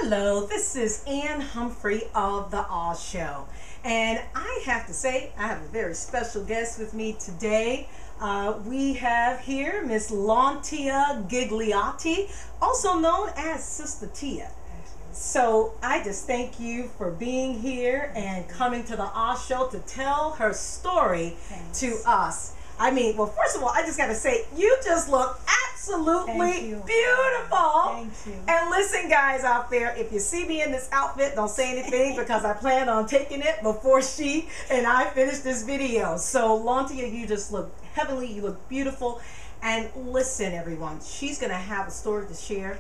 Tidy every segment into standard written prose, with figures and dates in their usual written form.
Hello, this is Ann Humphrey of The Oz Show, and I have to say I have a very special guest with me today. We have here Miss Launtia Ghigliotty, also known as Sister Tia. So I just thank you for being here and coming to The Oz Show to tell her story to us. I mean, well, first of all, I just got to say, you just look absolutely beautiful. Thank you. And listen, guys out there, if you see me in this outfit, don't say anything because I plan on taking it before she and I finish this video. So, Launtia, you just look heavenly. You look beautiful. And listen, everyone, she's going to have a story to share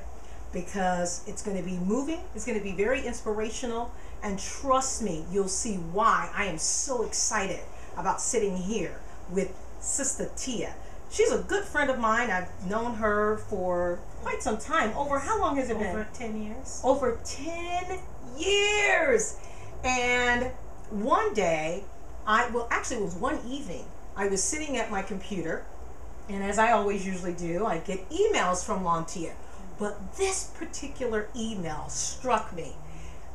because it's going to be moving. It's going to be very inspirational. And trust me, you'll see why I am so excited about sitting here with Sister Tia. She's a good friend of mine. I've known her for quite some time. Over how long has it been? Over 10 years. Over 10 years. And one day, actually it was one evening, I was sitting at my computer, and as I always usually do, I get emails from Launtia. But this particular email struck me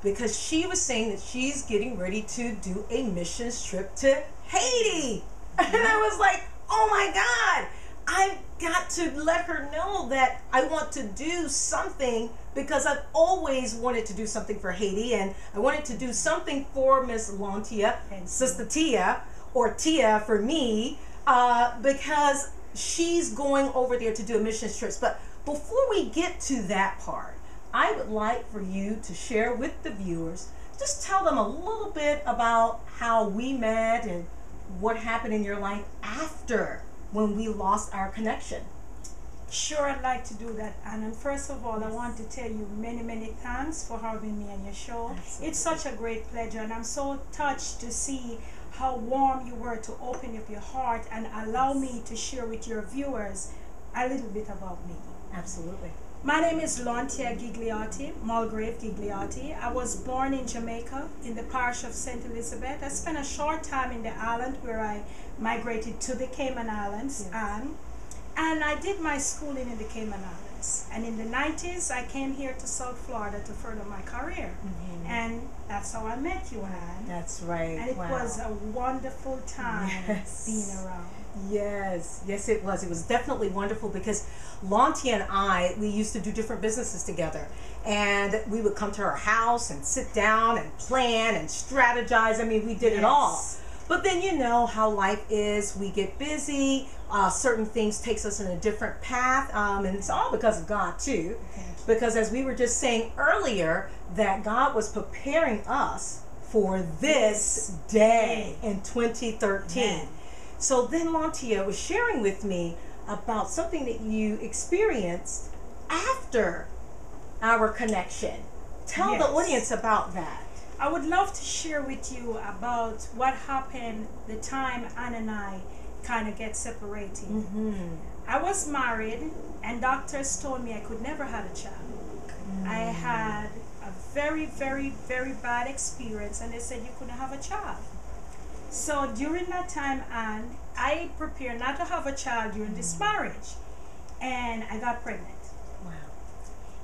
because she was saying that she's getting ready to do a missions trip to Haiti. And I was like, oh my God, I've got to let her know that I want to do something because I've always wanted to do something for Haiti, and I wanted to do something for Miss Launtia, Sister Tia, or Tia for me, because she's going over there to do a missions trip. But before we get to that part, I would like for you to share with the viewers, just tell them a little bit about how we met and what happened in your life after when we lost our connection. Sure, I'd like to do that, Ann. And first of all, I want to tell you many thanks for having me on your show. Absolutely. It's such a great pleasure, and I'm so touched to see how warm you were to open up your heart and allow me to share with your viewers a little bit about me. Absolutely. My name is Launtia Ghigliotty, Mulgrave Ghigliotty. I was born in Jamaica in the parish of St. Elizabeth. I spent a short time in the island where I migrated to the Cayman Islands, and I did my schooling in the Cayman Islands. And in the 90s, I came here to South Florida to further my career. And that's how I met you, Ann. That's right. And it was a wonderful time being around. Yes, it was. It was definitely wonderful because Launtia and I, we used to do different businesses together. And we would come to her house and sit down and plan and strategize. I mean, we did it all. But then you know how life is. We get busy. Certain things takes us in a different path. And it's all because of God too. Because as we were just saying earlier, that God was preparing us for this day in 2013. So then Launtia was sharing with me about something that you experienced after our connection. Tell the audience about that. I would love to share with you about what happened the time Ann and I kind of get separated. I was married, and doctors told me I could never have a child. I had a very bad experience, and they said you couldn't have a child. So during that time, Ann, I prepared not to have a child during this marriage, and I got pregnant. Wow.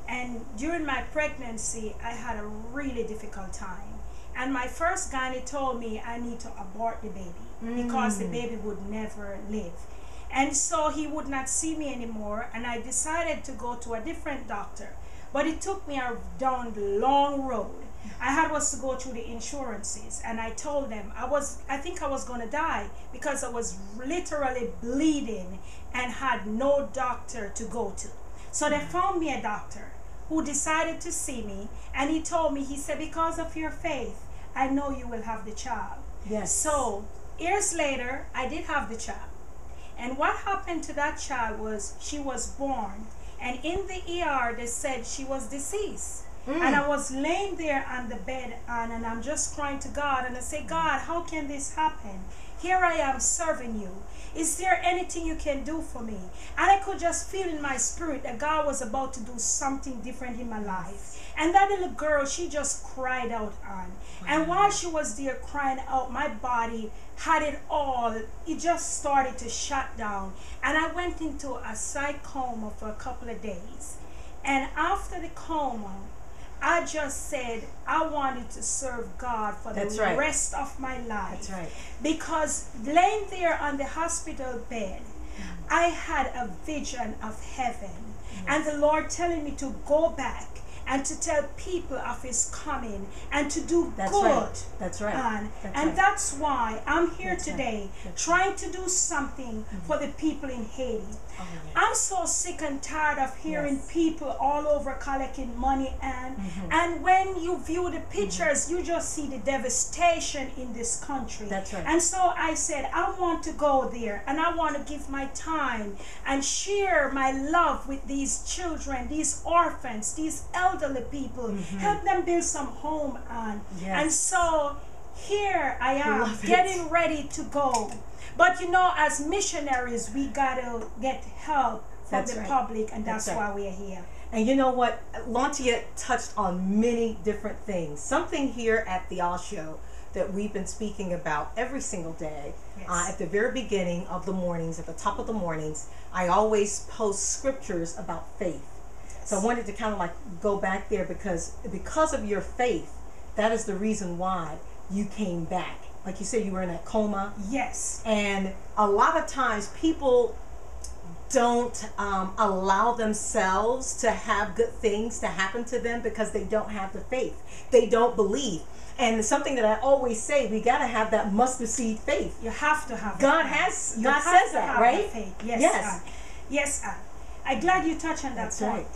And during my pregnancy, I had a really difficult time. And my first gynae told me I need to abort the baby because the baby would never live. And so he would not see me anymore, and I decided to go to a different doctor. But it took me down the long road. I was to go through the insurances, and I told them I think I was going to die because I was literally bleeding and had no doctor to go to. So they found me a doctor who decided to see me, and he told me, he said, because of your faith, I know you will have the child. Yes. So years later, I did have the child. And what happened to that child was she was born, and in the ER they said she was deceased. And I was laying there on the bed, and I'm just crying to God, and I say, God, how can this happen? Here I am serving you. Is there anything you can do for me? And I could just feel in my spirit that God was about to do something different in my life. And that little girl, she just cried out on. And while she was there crying out, my body had it all. It just started to shut down. And I went into a psych coma for a couple of days. And after the coma, I just said I wanted to serve God for the rest of my life. That's right. Because laying there on the hospital bed, I had a vision of heaven. And the Lord telling me to go back and to tell people of His coming and to do good. That's right. That's why I'm here today, trying to do something for the people in Haiti. Oh, yeah. I'm so sick and tired of hearing people all over collecting money, and when you view the pictures, you just see the devastation in this country. That's right. And so I said, I want to go there, and I want to give my time and share my love with these children, these orphans, these elderly people, help them build some home. And so here I am getting ready to go. But you know, as missionaries, we gotta get help from the public, and that's why we're here. And you know what? Launtia touched on many different things. Something here at the All Show that we've been speaking about every single day. At the very beginning of the mornings, at the top of the mornings, I always post scriptures about faith. So I wanted to kind of like go back there because of your faith, that is the reason why you came back. Like you said, you were in that coma. Yes. And a lot of times people don't allow themselves to have good things to happen to them because they don't have the faith. They don't believe. And something that I always say, we got to have that mustard seed faith. You have to have God says that, right? Faith. Yes. Yes. I'm glad you touched on that point. Right.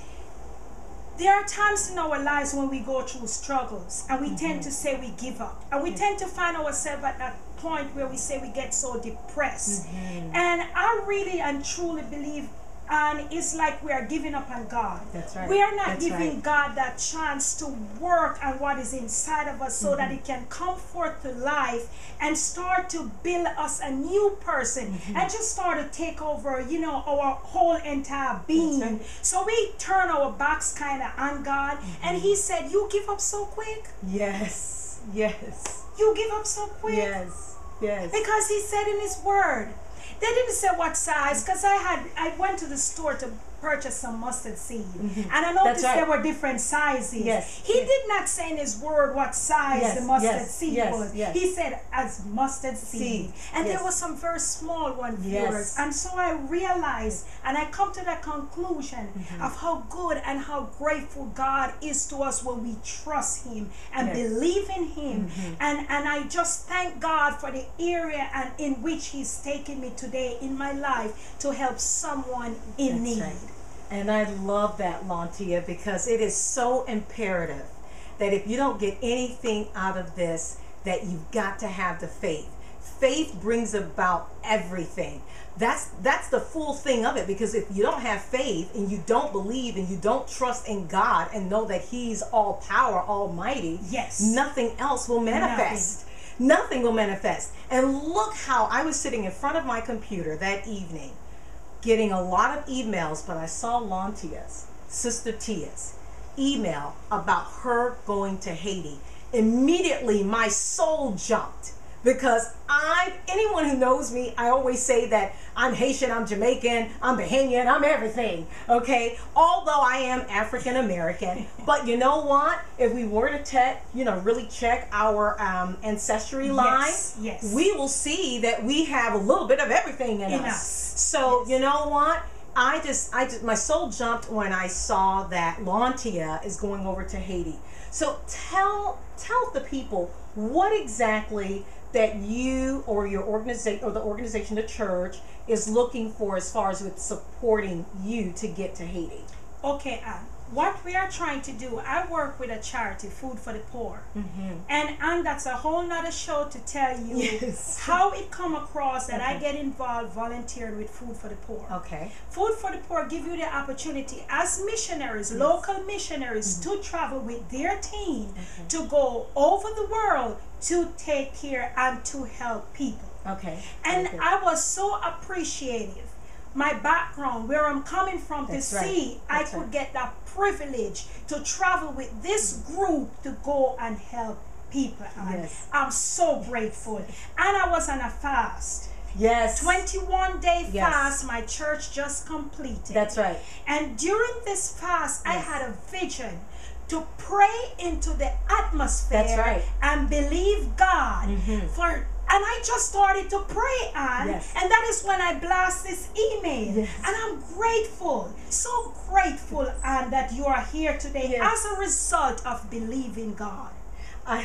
There are times in our lives when we go through struggles and we tend to say we give up. And we tend to find ourselves at that point where we say we get so depressed. And I really and truly believe, and it's like we are giving up on God. That's right. We are not giving God that chance to work on what is inside of us so that it can come forth to life and start to build us a new person and just start to take over, you know, our whole entire being. So we turn our backs kind of on God, and He said, you give up so quick? Yes. Yes. You give up so quick? Yes. Yes. Because He said in His word, they didn't say what size, because I went to the store to purchase some mustard seed, and I noticed there were different sizes. Yes. He did not say in His word what size the mustard seed was. He said as mustard seed. And there was some very small one, viewers. And so I realized, and I come to that conclusion of how good and how grateful God is to us when we trust Him and believe in Him. And I just thank God for the area and in which He's taken me today in my life to help someone in need. And I love that, Launtia, because it is so imperative that if you don't get anything out of this, that you've got to have the faith. Faith brings about everything. That's the full thing of it, because if you don't have faith and you don't believe and you don't trust in God and know that He's all power, almighty, nothing else will manifest. Nothing will manifest. And look how I was sitting in front of my computer that evening, getting a lot of emails, but I saw Launtia's, Sister Tia's, email about her going to Haiti. Immediately, my soul jumped, because anyone who knows me, I always say that I'm Haitian, I'm Jamaican, I'm Bahamian, I'm everything, okay? Although I am African American, but you know what? If we were to really check our ancestry line, we will see that we have a little bit of everything in us. So you know what? I just my soul jumped when I saw that Launtia is going over to Haiti. So tell the people what exactly that you or your organization or the organization, the church, is looking for as far as with supporting you to get to Haiti. Okay, what we are trying to do, I work with a charity, Food for the Poor, and that's a whole nother show to tell you how it come across that I get involved volunteering with Food for the Poor. Okay. Food for the Poor give you the opportunity as missionaries, local missionaries, to travel with their team to go over the world to take care and to help people. Okay. And I was so appreciative. My background, where I'm coming from, to see I could get that privilege to travel with this group to go and help people. I'm so grateful. And I was on a fast. 21-day fast my church just completed. That's right. And during this fast, I had a vision to pray into the atmosphere. That's right. And believe God for. And I just started to pray, Anne, Yes. and that is when I blast this email. Yes. And I'm grateful, so grateful, Anne, that you are here today as a result of believing God. I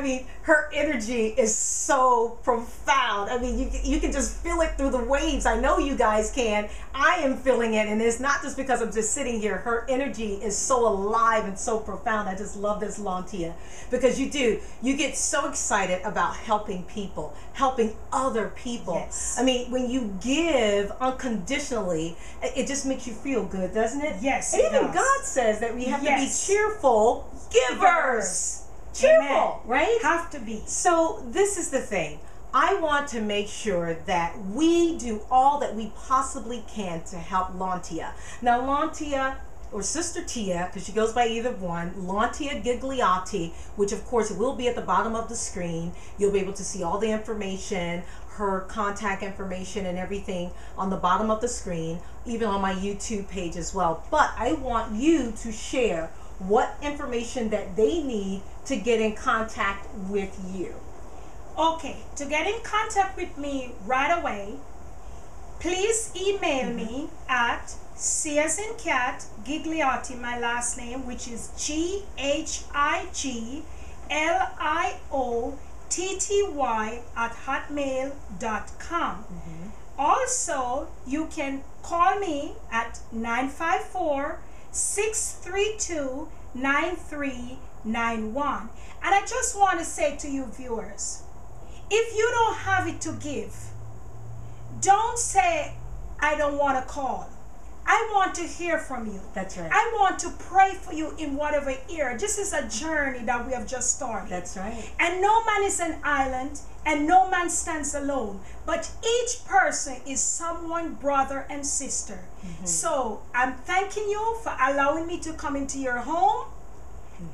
mean, her energy is so profound. I mean, you can just feel it through the waves. I know you guys can. I am feeling it, and it's not just because I'm just sitting here. Her energy is so alive and so profound. I just love this, Launtia, because you get so excited about helping people, helping other people. Yes. I mean, when you give unconditionally, it just makes you feel good, doesn't it? Yes, And it even does. God says that we have to be Yes. cheerful givers. Cheerful, Amen. right? Have to be. So this is the thing. I want to make sure that we do all that we possibly can to help Launtia. Now, Launtia, or Sister Tia, because she goes by either one, Launtia Ghigliotty, which of course will be at the bottom of the screen. You'll be able to see all the information, her contact information and everything on the bottom of the screen, even on my YouTube page as well. But I want you to share what information that they need to get in contact with you. Okay, to get in contact with me right away, please email me at C as in cat, Ghigliotty, my last name, which is GHIGLIOTTY @hotmail.com. Also, you can call me at 954-632-9391. And I just want to say to you viewers, if you don't have it to give, don't say, I don't want to call. I want to hear from you. That's right. I want to pray for you in whatever area. This is a journey that we have just started. That's right. And no man is an island, and no man stands alone. But each person is someone, brother and sister. So I'm thanking you for allowing me to come into your home.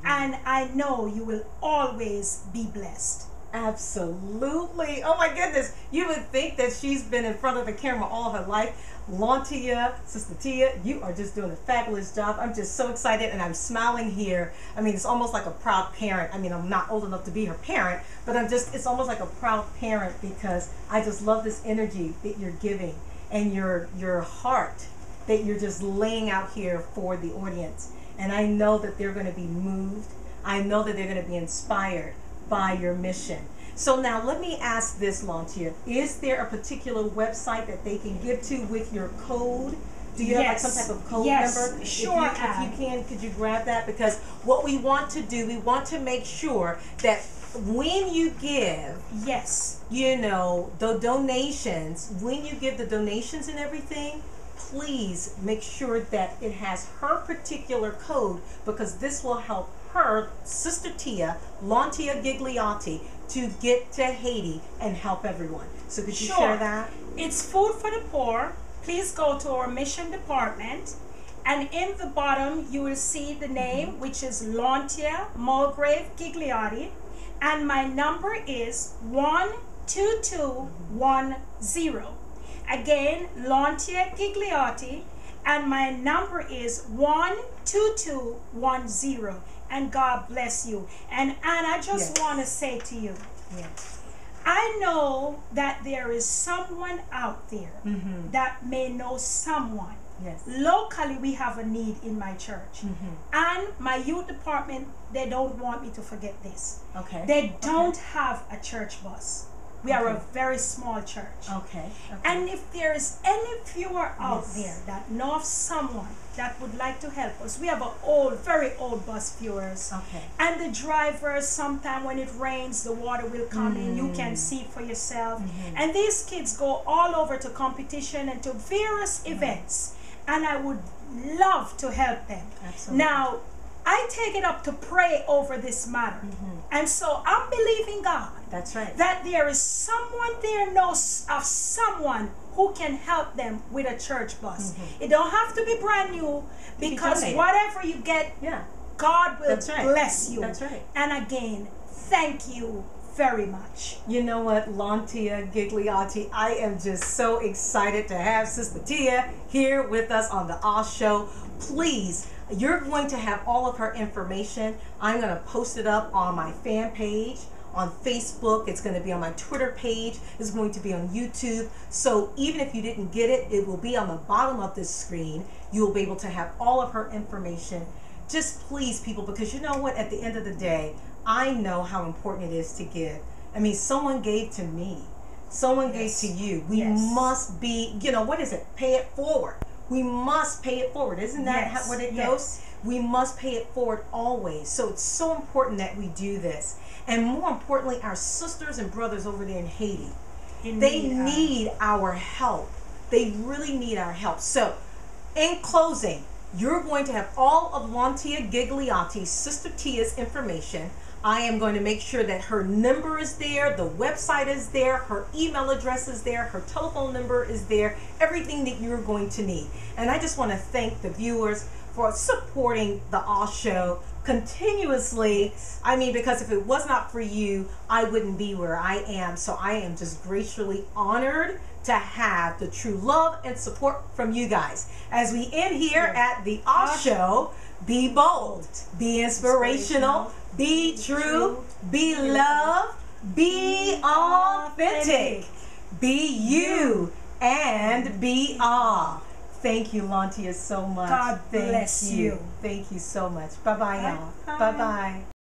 And I know you will always be blessed. Absolutely. Oh my goodness. You would think that she's been in front of the camera all her life. Launtia, Sister Tia, you are just doing a fabulous job. I'm just so excited and I'm smiling here. I mean, it's almost like a proud parent. I mean, I'm not old enough to be her parent, but it's almost like a proud parent because I just love this energy that you're giving and your heart that you're just laying out here for the audience. And I know that they're going to be moved. I know that they're going to be inspired by your mission. So now let me ask this, Launtia. Is there a particular website that they can give to with your code? Do you have like some type of code number? Sure. If you can, could you grab that? Because what we want to do, we want to make sure that when you give, you know, the donations, when you give the donations and everything, please make sure that it has her particular code, because this will help her, Sister Tia, Launtia Ghigliotty, to get to Haiti and help everyone. So could you share that? It's Food for the Poor. Please go to our mission department, and in the bottom you will see the name, which is Launtia Mulgrave Ghigliotty, and my number is 12210. Again, Launtia Ghigliotty, and my number is 12210. And God bless you. And Anne, I just want to say to you, I know that there is someone out there that may know someone. Locally, we have a need in my church. And my youth department, they don't want me to forget this. They don't have a church bus. We are a very small church. And if there is any viewer out there that know of someone that would like to help us, we have an very old bus, viewers. And the drivers, sometimes when it rains, the water will come in. You can see for yourself. And these kids go all over to competition and to various events. And I would love to help them. Now, I take it up to pray over this matter. And so I'm believing God. That there is someone there knows of someone who can help them with a church bus. It don't have to be brand new, because whatever you get, God will bless you. And again, thank you very much. You know what, Launtia Ghigliotty, I am just so excited to have Sister Tia here with us on the Show. Please, You're going to have all of her information. I'm going to post it up on my fan page, on Facebook. It's going to be on my Twitter page. It's going to be on YouTube. So even if you didn't get it, it will be on the bottom of this screen. You will be able to have all of her information. Just please, people, because you know what? At the end of the day, I know how important it is to give. I mean, someone gave to me. Someone gave to you. We must be, you know, what is it? Pay it forward. We must pay it forward. Isn't that what it goes? We must pay it forward always. So it's so important that we do this. And more importantly, our sisters and brothers over there in Haiti, they need our help. They really need our help. So in closing, you're going to have all of Launtia Ghigliotty's, Sister Tia's information. I am going to make sure that her number is there, the website is there, her email address is there, her telephone number is there, everything that you're going to need. And I just want to thank the viewers for supporting the All Show continuously. I mean, because if it was not for you, I wouldn't be where I am. So I am just graciously honored to have the true love and support from you guys. As we end here at the All Show, be bold, be inspirational, be true, be loved, be authentic, be you, and be all. Thank you, Launtia, so much. God bless you. Thank you so much. Bye-bye, y'all. Bye-bye.